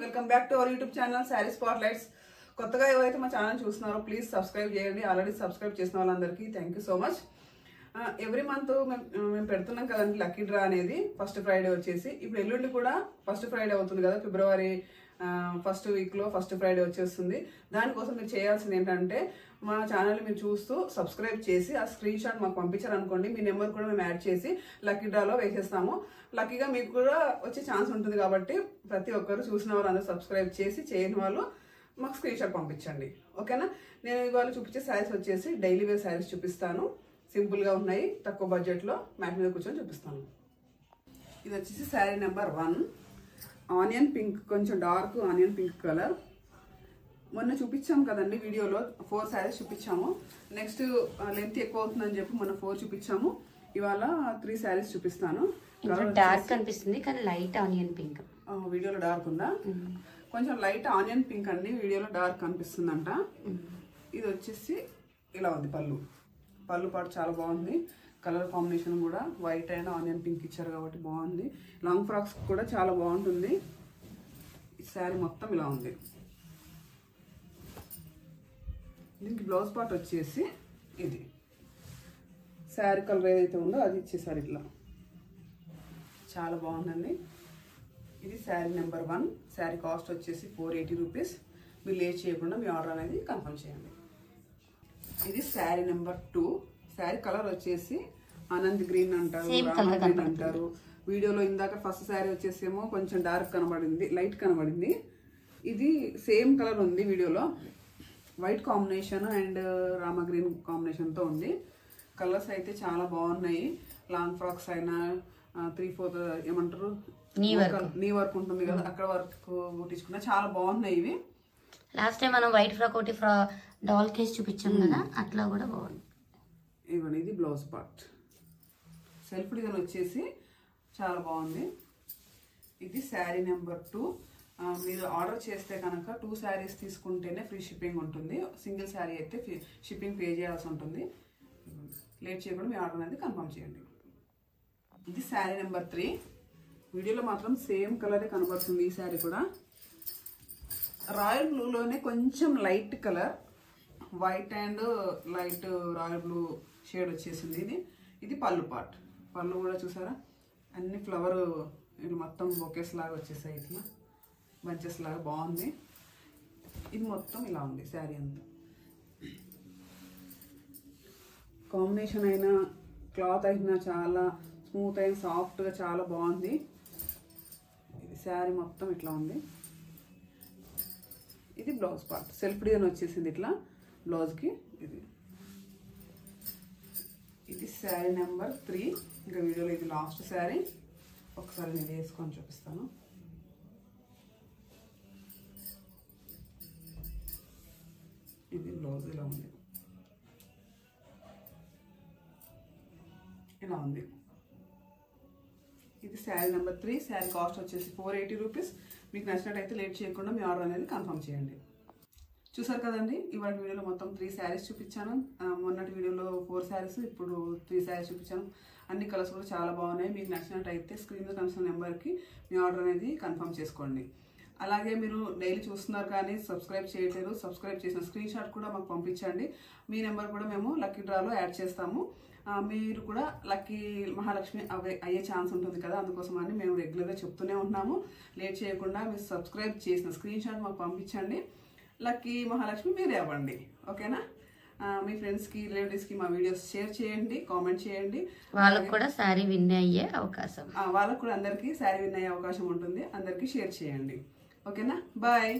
Welcome back to our YouTube channel Saree spotlights. కొత్తగా ఎవరైతే మా ఛానల్ చూస్తున్నారో ప్లీజ్ సబ్స్క్రైబ్ చేయండి. ఆల్రెడీ సబ్స్క్రైబ్ చేసిన వాళ్ళందరికీ thank you so much. Every month మేము పెడుతున్నాం కదండి లక్కీ డ్రా అనేది. ఫస్ట్ ఫ్రైడే వచ్చేసి ఇప్పుడు ఎల్లుండి కూడా ఫస్ట్ ఫ్రైడే అవుతుంది కదా, ఫిబ్రవరి ఫస్ట్ వీక్లో ఫస్ట్ ఫ్రైడే వచ్చేస్తుంది. దానికోసం మీరు చేయాల్సింది ఏంటంటే మా ఛానల్ని మీరు చూస్తూ సబ్స్క్రైబ్ చేసి ఆ స్క్రీన్ షాట్ మాకు పంపించారనుకోండి, మీ నెంబర్ కూడా మేము యాడ్ చేసి లక్కీ డ్రాలో వేసేస్తాము. లక్కీగా మీకు కూడా వచ్చే ఛాన్స్ ఉంటుంది కాబట్టి ప్రతి ఒక్కరు చూసిన వాళ్ళు అందరూ సబ్స్క్రైబ్ చేసి చేయని వాళ్ళు మాకు స్క్రీన్ షాట్ పంపించండి, ఓకేనా. నేను ఇవాళ చూపించే శారీస్ వచ్చేసి డైలీ వేర్ శారీస్ చూపిస్తాను. సింపుల్గా ఉన్నాయి, తక్కువ బడ్జెట్లో మ్యాట్ మీద కూర్చొని చూపిస్తాను. ఇది వచ్చేసి శారీ నెంబర్ 1 ఆనియన్ పింక్, కొంచెం డార్క్ ఆనియన్ పింక్ కలర్. మొన్న చూపించాము కదండి వీడియోలో 4 శారీస్ చూపించాము. నెక్స్ట్ లెంత్ ఎక్కువ అవుతుందని చెప్పి మొన్న 4 చూపించాము. ఇవాళ 3 శారీస్ చూపిస్తాను. డార్క్ కనిపిస్తుంది కానీ లైట్ ఆనియన్ పింక్. వీడియోలో డార్క్ ఉందా? కొంచెం లైట్ ఆనియన్ పింక్ అండి, వీడియోలో డార్క్ కనిపిస్తుందంట. ఇది వచ్చేసి ఇలా ఉంది పళ్ళు పాటు చాలా బాగుంది. కలర్ కాంబినేషన్ కూడా వైట్ అండ్ ఆనియన్ పింక్ ఇచ్చారు కాబట్టి బాగుంది. లాంగ్ ఫ్రాక్స్ కూడా చాలా బాగుంటుంది. ఈ శారీ మొత్తం ఇలా ఉంది. దీనికి బ్లౌజ్ పార్ట్ వచ్చేసి ఇది శారీ కలర్ ఏదైతే ఉందో అది ఇచ్చేసారు ఇట్లా. చాలా బాగుందండి. ఇది శారీ నెంబర్ 1. శారీ కాస్ట్ వచ్చేసి 480 రూపీస్. మీరు లేట్ చేయకుండా మీ ఆర్డర్ అనేది కన్ఫర్మ్ చేయండి. ఇది శారీ నెంబర్ 2. శారీ కలర్ వచ్చేసి ఆనంద్ గ్రీన్ అంటారు, రామా గ్రీన్ అంటారు. వీడియోలో ఇందాక ఫస్ట్ శారీ వచ్చేసేమో కొంచెం డార్క్ కనబడింది, లైట్ కనబడింది. ఇది సేమ్ కలర్ ఉంది వీడియోలో, white combination and Rama green కాంబినేషన్తో ఉంది. కలర్స్ అయితే చాలా బాగున్నాయి. లాంగ్ ఫ్రాక్స్ అయినా 3/4 ఏమంటారు నీ వర్క్ ఉంటుంది కదా, అక్కడ వర్క్ కుట్టించుకున్నా చాలా బాగున్నాయి ఇవి. లాస్ట్ టైం మనం వైట్ ఫ్రాక్ ఒకటి డాల్ కేస్ చూపించాం కదా, అట్లా కూడా బాగుంది. ఇవ్వండి, ఇది బ్లౌజ్ పార్ట్. సెల్ఫ్ డిజైన్ వచ్చేసి చాలా బాగుంది. ఇది శారీ నెంబర్ 2. మీరు ఆర్డర్ చేస్తే కనుక 2 శారీస్ తీసుకుంటేనే ఫ్రీ షిప్పింగ్ ఉంటుంది. సింగిల్ శారీ అయితే షిప్పింగ్ పే చేయాల్సి ఉంటుంది. లేట్ చేయకుండా మీ ఆర్డర్ అనేది కన్ఫర్మ్ చేయండి. ఇది శారీ నెంబర్ 3. వీడియోలో మాత్రం సేమ్ కలరే కనబడుతుంది. ఈ శారీ కూడా రాయల్ బ్లూలోనే కొంచెం light colour, white and light royal blue shade వచ్చేసింది. ఇది పళ్ళు పార్ట్. పళ్ళు కూడా చూసారా, అన్ని ఫ్లవర్ ఇది మొత్తం బొకేస్ లాగా వచ్చేసాయి, ఇట్లా బంచెస్ లాగా బాగుంది. ఇది మొత్తం ఇలా ఉంది శారీ అంతా. కాంబినేషన్ అయినా క్లాత్ అయినా చాలా స్మూత్ అయిన సాఫ్ట్గా చాలా బాగుంది. ఇది శారీ మొత్తం ఇట్లా ఉంది. ఇది బ్లౌజ్ పార్ట్. సెల్ఫ్ డిజైన్ వచ్చేసింది ఇట్లా బ్లౌజ్కి. ఇది శారీ నెంబర్ 3. ఇంకా వీడియోలో ఇది లాస్ట్ శారీ. ఒకసారి నేను వేసుకొని చూపిస్తాను. ఇది బ్లౌజ్ ఇలా ఉంది, ఇలా ఉంది. ఇది శారీ నెంబర్ 3. శారీ కాస్ట్ వచ్చేసి 480 రూపీస్. మీకు నచ్చినట్టయితే లేట్ చేయకుండా మీ ఆర్డర్ అనేది కన్ఫర్మ్ చేయండి. చూసారు కదండి, ఇవాళ వీడియోలో మొత్తం 3 శారీస్ చూపించాను. మొన్నటి వీడియోలో 4 శారీస్, ఇప్పుడు 3 శారీస్ చూపించాను. అన్ని కలర్స్ కూడా చాలా బాగున్నాయి. మీకు నచ్చినట్టయితే స్క్రీన్ మీద కనిపిస్తున్న నెంబర్కి మీ ఆర్డర్ అనేది కన్ఫర్మ్ చేసుకోండి. అలాగే మీరు డైలీ చూస్తున్నారు కానీ సబ్స్క్రైబ్ చేయట్లేదు, సబ్స్క్రైబ్ చేసిన స్క్రీన్ షాట్ కూడా మాకు పంపించండి. మీ నెంబర్ కూడా మేము లక్కీ డ్రాలో యాడ్ చేస్తాము. మీరు కూడా లక్కీ మహాలక్ష్మి అయ్యే ఛాన్స్ ఉంటుంది కదా, అందుకోసం అని మేము రెగ్యులర్గా చెప్తూనే ఉన్నాము. లేట్ చేయకుండా మీరు సబ్స్క్రైబ్ చేసిన స్క్రీన్ షాట్ మాకు పంపించండి. లక్కీ మహాలక్ష్మి మీరే అవ్వండి, ఓకేనా. మీ ఫ్రెండ్స్కి రిలేటివ్స్కి మా వీడియోస్ షేర్ చేయండి, కామెంట్ చేయండి. వాళ్ళకు కూడా శారీ విన్ అయ్యే అవకాశం, వాళ్ళకు కూడా అందరికీ శారీ విన్ అయ్యే అవకాశం ఉంటుంది. అందరికీ షేర్ చేయండి, ఓకేనా. బాయ్.